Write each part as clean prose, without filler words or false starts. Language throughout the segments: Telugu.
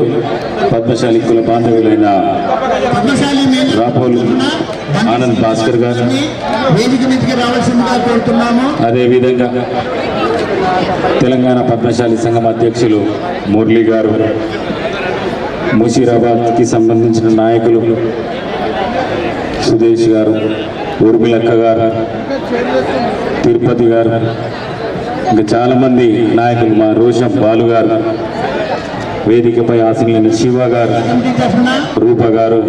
సభ్యులు పద్మశాలి కుల బాంధవ్యులైన రాపోలు ఆనంద్ భాస్కర్ గారు, అదేవిధంగా తెలంగాణ పద్మశాలి సంఘం అధ్యక్షులు మురళి గారు, ముషీరాబాద్కి సంబంధించిన నాయకులు సుదేశ్ గారు, ఊర్మిళక్క గారు, తిరుపతి గారు, ఇంకా చాలామంది నాయకులు, మా రోషం బాలు గారు, వేదికపై ఆశీనులైన శివ గారు, రూప గారు,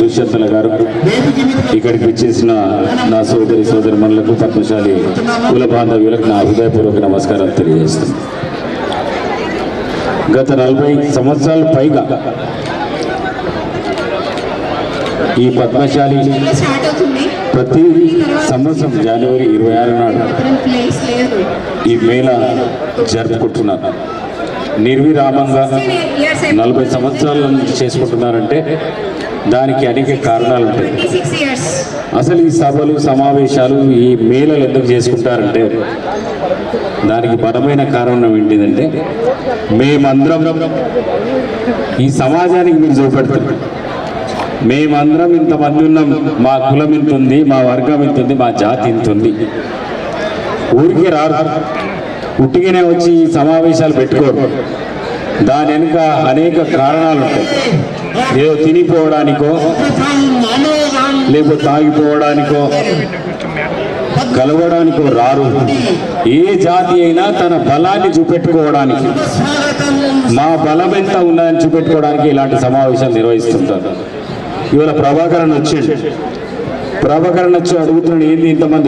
దుష్యంతుల గారు, ఇక్కడికి వచ్చేసిన నా సోదరి సోదరిమణులకు పద్మశాలి కుల బాంధవ్యులకు నా హృదయపూర్వక నమస్కారాలు తెలియజేస్తున్నాను. గత 40 సంవత్సరాల పైగా ఈ పద్మశాలి ప్రతి సంవత్సరం జనవరి 26 నాడు ఈ మేళా జరుపుకుంటున్నారు. నిర్విరామంగా 40 సంవత్సరాల నుంచి చేసుకుంటున్నారంటే దానికి అనేక కారణాలు ఉంటాయి. అసలు ఈ సభలు సమావేశాలు ఈ మేళలు ఎందుకు చేసుకుంటారంటే దానికి బలమైన కారణం ఏంటిదంటే మేమందరం ఈ సమాజానికి మీరు చూపెడతారు, మేమందరం ఇంతమంది ఉన్నాం, మా కులం ఇంత ఉంది, మా వర్గం ఇంత ఉంది, మా జాతి ఇంత ఉంది. ఊరికి రారు, ఉట్టిగానే వచ్చి ఈ సమావేశాలు పెట్టుకోరు. దాని వెనుక అనేక కారణాలు ఉంటాయి. ఏదో తినిపోవడానికో లేకపోతే తాగిపోవడానికో కలవడానికో రారు. ఏ జాతి అయినా తన బలాన్ని చూపెట్టుకోవడానికి, మా బలం ఎంత ఉన్నదని చూపెట్టుకోవడానికి ఇలాంటి సమావేశాలు నిర్వహిస్తుంటారు. ఇవాళ ప్రభాకరన్ వచ్చి అడుగుతున్నాడు, ఏంది ఇంతమంది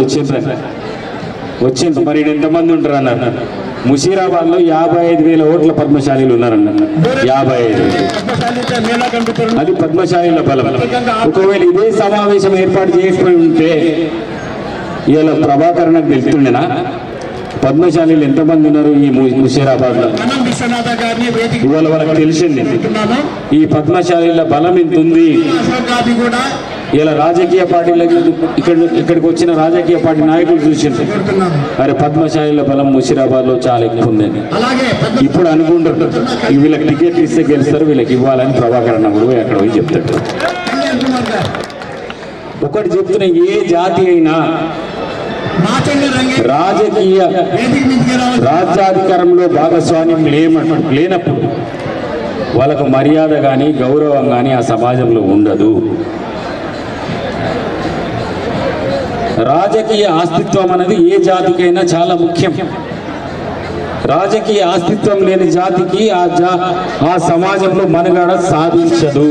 వచ్చింది మరి ఎంతమంది ఉంటారు అన్నారు. ముషీరాబాద్లో 55,000 ఓట్ల పద్మశాలీలు ఉన్నారన్నారు. 55,000 అది పద్మశాలీల బలం. ఒకవేళ ఇదే సమావేశం ఏర్పాటు చేసుకుని ఉంటే ఇవాళ ప్రభాకరన్ తెలుస్తుండేనా పద్మశాలీలు ఎంతమంది ఉన్నారు ఈ ముషీరాబాద్లో? ఇవాళ వాళ్ళకి తెలిసింది ఈ పద్మశాలీల బలం ఎంత ఉంది. ఇలా రాజకీయ పార్టీలకు ఇక్కడికి వచ్చిన రాజకీయ పార్టీ నాయకులు చూసింది, మరి పద్మశాలీల బలం ముషీరాబాద్లో చాలా ఎక్కువ ఉందని. ఇప్పుడు అనుకుంటారు వీళ్ళకి టికెట్ ఇస్తే గెలుస్తారు, వీళ్ళకి ఇవ్వాలని ప్రభాకరన్ కూడా అక్కడ పోయి చెప్తాడు. ఒకటి చెప్తున్న, ఏ జాతి అయినా రాజ్యాధికారంలో భాగస్వామ్యం లేనప్పుడు వాళ్ళకు మర్యాద కానీ గౌరవం కానీ ఆ సమాజంలో ఉండదు. రాజకీయ అస్తిత్వం అనేది ఏ జాతికైనా చాలా ముఖ్యం. రాజకీయ అస్తిత్వం లేని జాతికి ఆ సమాజంలో మనుగడ సాధించదు,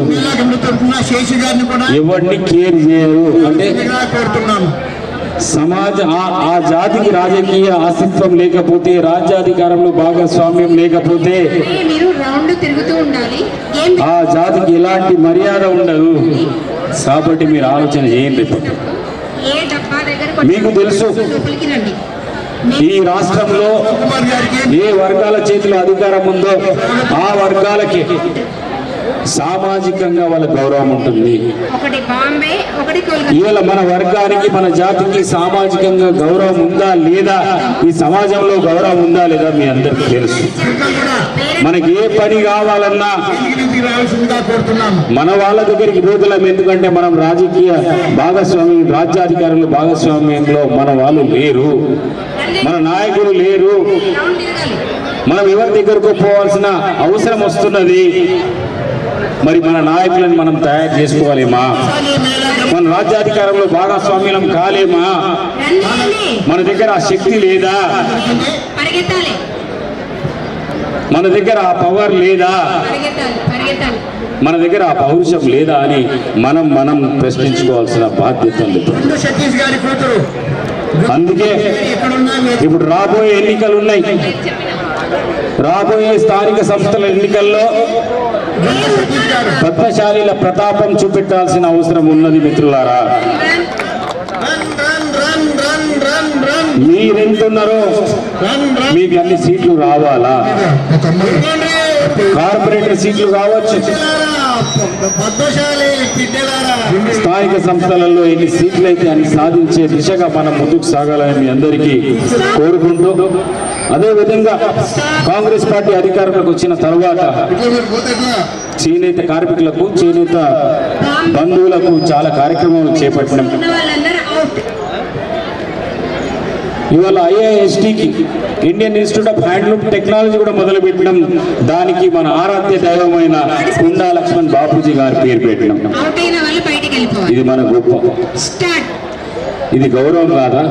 ఎవరిని కేర్ చేయరు. అంటే ఆ జాతికి రాజకీయ అస్తిత్వం లేకపోతే, రాజ్యాధికారంలో భాగస్వామ్యం లేకపోతే ఆ జాతికి ఎలాంటి మర్యాద ఉండదు. కాబట్టి మీరు ఆలోచన చేయండి. మీకు తెలుసు ఈ రాష్ట్రంలో ఏ వర్గాల చేతిలో అధికారం ఉందో ఆ వర్గాలకి సామాజికంగా వాళ్ళ గౌరవం ఉంటుంది. ఇవాళ మన వర్గానికి మన జాతికి సామాజికంగా గౌరవం ఉందా లేదా, ఈ సమాజంలో గౌరవం ఉందా లేదా మీ అందరికీ తెలుసు. మనకి ఏ పని కావాలన్నా మన వాళ్ళ దగ్గరికి పోతున్నాం, ఎందుకంటే మనం రాజకీయ భాగస్వామ్యం, రాజ్యాధికారుల భాగస్వామ్యంలో మన వాళ్ళు లేరు, మన నాయకులు లేరు. మనం ఎవరి దగ్గరకు పోవాల్సిన అవసరం వస్తున్నది. మరి మన నాయకులను మనం తయారు చేసుకోవాలేమా? మన రాజ్యాధికారంలో భాగస్వామ్యం కాలేమా? మన దగ్గర ఆ శక్తి లేదా? మన దగ్గర ఆ పవర్ లేదా? మన దగ్గర ఆ పౌరుషం లేదా అని మనం ప్రశ్నించుకోవాల్సిన బాధ్యత ఉంది. అందుకే ఇప్పుడు రాబోయే ఎన్నికలు ఉన్నాయి. రాబోయే స్థానిక సంస్థల ఎన్నికల్లో పద్మశాలీల ప్రతాపం చూపెట్టాల్సిన అవసరం ఉన్నది. మిత్రులారా, మీరెంతున్నారో మీకు అన్ని సీట్లు రావాలా? కార్పొరేటర్ సీట్లు కావచ్చు, పద్మశాలి బిడ్డలారా, స్థానిక సంస్థలలో ఎన్ని సీట్లు అయితే అన్ని సాధించే దిశగా మనం ముందుకు సాగాలని మీ అందరికీ కోరుకుంటూ, అదేవిధంగా కాంగ్రెస్ పార్టీ అధికారంలోకి వచ్చిన తర్వాత ఇట్లా మీరు పోతే ఎట్లా? చేనేత కార్మికులకు, చేనేత బంధువులకు చాలా కార్యక్రమాలు చేపట్టినాం. ఉన్న వాళ్ళందరూ అవుట్. ఇవాళ ఐఐఎస్టికి Indian institute of handloom technology కూడా మొదలుపెట్టడం, దానికి మన ఆరాధ్య దైవమైన కుండా లక్ష్మణ్ బాపూజీ గారి పేరు పెట్టినాం. అవుట్ అయిన వాళ్ళు బయటికి వెళ్ళిపోవాలి. ఇది మన గొప్ప, స్టార్ట్. ఇది గౌరవం కాదా?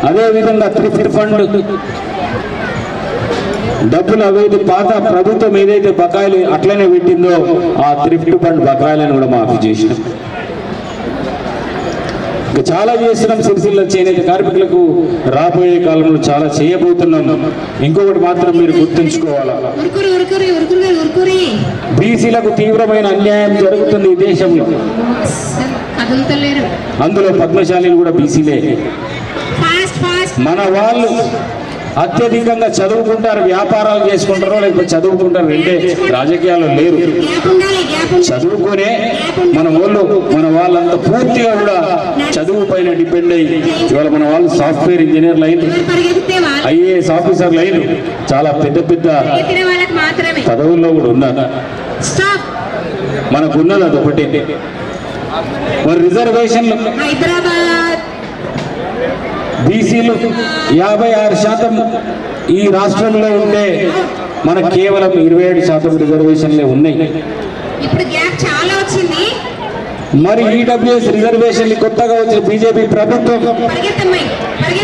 అదేవిధంగా థ్రిఫ్ట్ ఫండ్ డబ్బులు అవేది పాత ప్రభుత్వం ఏదైతే బకాయిలు అట్లనే పెట్టిందో ఆ థ్రిఫ్ట్ ఫండ్ బకాయిలను కూడా మాఫీ చేసినాం. ఇంకా చాలా చేస్తున్నాం. సిరిసిల్ల చేనేత కార్మికులకు రాబోయే కాలంలో చాలా చేయబోతున్నాం. ఇంకొకటి మాత్రం మీరు గుర్తుంచుకోవాలా, ఉరుకురి ఉరుకురి ఉరుకురి ఉరుకురి బీసీలకు తీవ్రమైన అన్యాయం జరుగుతుంది ఈ దేశంలో. కదులుతలేరు. అందులో పద్మశాలీలు కూడా బీసీలే. Fast fast. మన వాళ్ళు అత్యధికంగా చదువుకుంటారు, వ్యాపారాలు చేసుకుంటారో లేకపోతే చదువుకుంటారు, రెండే. రాజకీయాల్లో లేరు. గ్యాప్ ఉండాలి, గ్యాప్ ఉండాలి. చదువుకునే మన వాళ్ళంతా పూర్తిగా కూడా చదువు పైన డిపెండ్ అయ్యి ఇవాళ మన వాళ్ళు సాఫ్ట్వేర్ ఇంజనీర్లు అయిన, పరిగెత్తితే వాళ్ళు ఐఏఎస్ ఆఫీసర్లు అయిన, చాలా పెద్ద పెద్ద పరిగెత్తిన వాళ్ళకి మాత్రమే. పదవుల్లో కూడా ఉన్నారు. స్టాప్. మనకున్నది అదొకటి. మరి రిజర్వేషన్లు హైదరాబాద్ బీసీలు 56% ఈ రాష్ట్రంలో ఉంటే మనకు కేవలం 27% రిజర్వేషన్లే ఉన్నాయి. ఇప్పుడు గ్యాప్ చాలా వచ్చింది. మరి ఈడబ్ల్యూఎస్ రిజర్వేషన్లు కొత్తగా వచ్చిన బీజేపీ ప్రభుత్వం పరిగెత్తమ్మాయి,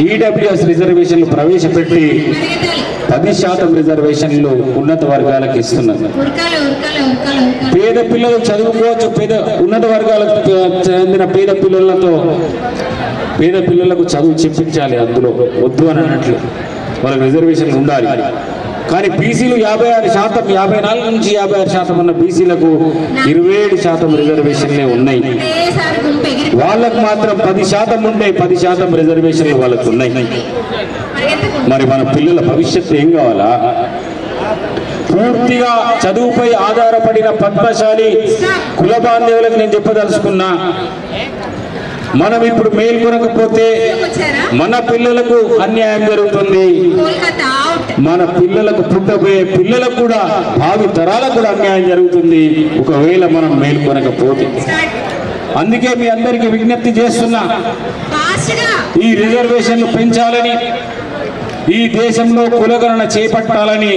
ఈడబ్ల్యూఎస్ రిజర్వేషన్లు ప్రవేశపెట్టి పరిగెత్తాలి. 10% రిజర్వేషన్లు ఉన్నత వర్గాలకు ఇస్తున్నారు. ఉరకాలి ఉరకాలి ఉరకాలి ఉరకాలి. పేద పిల్లలు చదువుకోవచ్చు. ఉన్నత వర్గాలకు చెందిన పేద పిల్లలకు చదువు చెప్పించాలి. అందులో వద్దు అని అన్నట్లు వాళ్ళకి రిజర్వేషన్లు ఉండాలి. కానీ బీసీలు 56%, 54 నుంచి 56% ఉన్న బీసీలకు 27% రిజర్వేషన్లే ఉన్నాయి. ఒకేసారి గుంపు ఎగిరి వాళ్ళకు మాత్రం 10% ఉంటే 10% రిజర్వేషన్లు వాళ్ళకు ఉన్నాయి. పరిగెత్తకుండా మరి మన పిల్లల భవిష్యత్తు ఏం కావాలా? పూర్తిగా చదువుపై ఆధారపడిన పద్మశాలి కుల బాంధవులకు నేను చెప్పదలుచుకున్నా, మనం ఇప్పుడు మేల్కొనకపోతే వచ్చారా? మన పిల్లలకు అన్యాయం జరుగుతుంది. కోల్కతా అవుట్. మన పిల్లలకు పుట్టబోయే పిల్లలకు కూడా, భావి తరాలకు కూడా అన్యాయం జరుగుతుంది ఒకవేళ మనం మేల్కొనకపోతే. స్టార్ట్. అందుకే మీ అందరికీ విజ్ఞప్తి చేస్తున్నా, ఫాస్ట్ గా. ఈ రిజర్వేషన్లు పెంచాలని, ఈ దేశంలో కులగణన చేపట్టాలని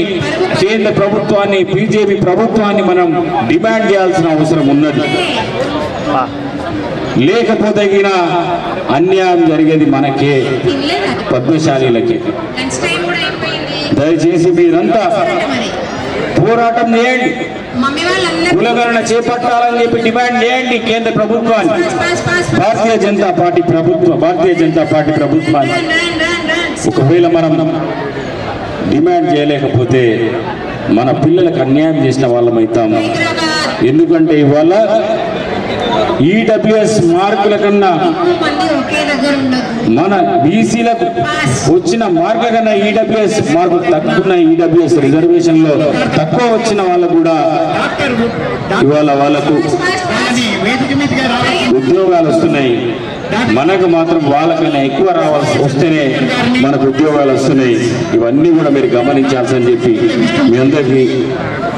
కేంద్ర ప్రభుత్వాన్ని, బీజేపీ ప్రభుత్వాన్ని మనం డిమాండ్ చేయాల్సిన అవసరం ఉన్నది. లేకపోతే గిన అన్యాయం జరిగేది మనకే, తినలేదా? పద్మశాలీలకి. లంచ్ టైం కూడా అయిపోయింది. దయచేసి మీరంతా మరి పోరాటం చేయండి, మమ్మీ వాళ్ళందరూ కులగణన చేపట్టాలని చెప్పి డిమాండ్ చేయండి కేంద్ర ప్రభుత్వాన్ని, fast fast Bharatiya Janata party ప్రభుత్వాన్ని. Run run run run. ఒకవేళ మనం డిమాండ్ చేయలేకపోతే మన పిల్లలకు అన్యాయం చేసిన వాళ్ళం అవుతాం. హైదరాబాద్ ఎందుకంటే ఇవాళ ఈడబ్ల్యూఎస్ మార్కుల కన్నా ఎక్కువ మంది ఒకే దగ్గర ఉండదు. మన బీసీలకు వచ్చిన మార్కుల కన్నా ఈడబ్ల్యూఎస్ మార్కు తక్కువ, ఈడబ్ల్యూఎస్ రిజర్వేషన్ లో తక్కువ వచ్చిన వాళ్ళకు కూడా ఇవాళ వాళ్ళకు అది వేదిక మీదగా రావాలి. ఉద్యోగాలు వస్తున్నాయి. మనకు మాత్రం వాళ్ళకన్నా ఎక్కువ రావాల్సి వస్తేనే మనకు ఉద్యోగాలు వస్తున్నాయి. ఇవన్నీ కూడా మీరు గమనించాల్సని చెప్పి మీ అందరికీ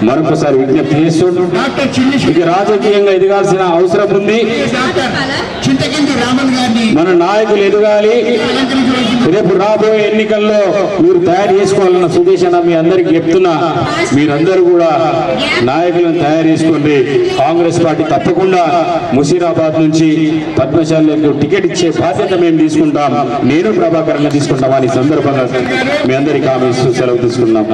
మరొకసారి విజ్ఞప్తి చేస్తుండ్రు. డాక్టర్ చిన్ని ఇక రాజకీయంగా ఎదగాల్సిన అవసరం ఉంది. డాక్టర్ చింతకింది రామన్ గారిని మన నాయకులు ఎదగాలి. రేపు రాబోయే ఎన్నికల్లో మీరు తయారు చేసుకోవాలన్న సుదేశన మీ అందరికీ చెప్తున్నా. మీరందరూ కూడా నాయకులను తయారు చేసుకోండి. కాంగ్రెస్ పార్టీ తప్పకుండా ముషీరాబాద్ నుంచి పద్మశాలకు టికెట్ ఇచ్చే బాధ్యత మేము తీసుకుంటాం. నేను ప్రభాకరంగా తీసుకుంటాం. అని సందర్భంగా మీ అందరికీ హామీ ఇస్తూ సెలవు తీసుకున్నాం.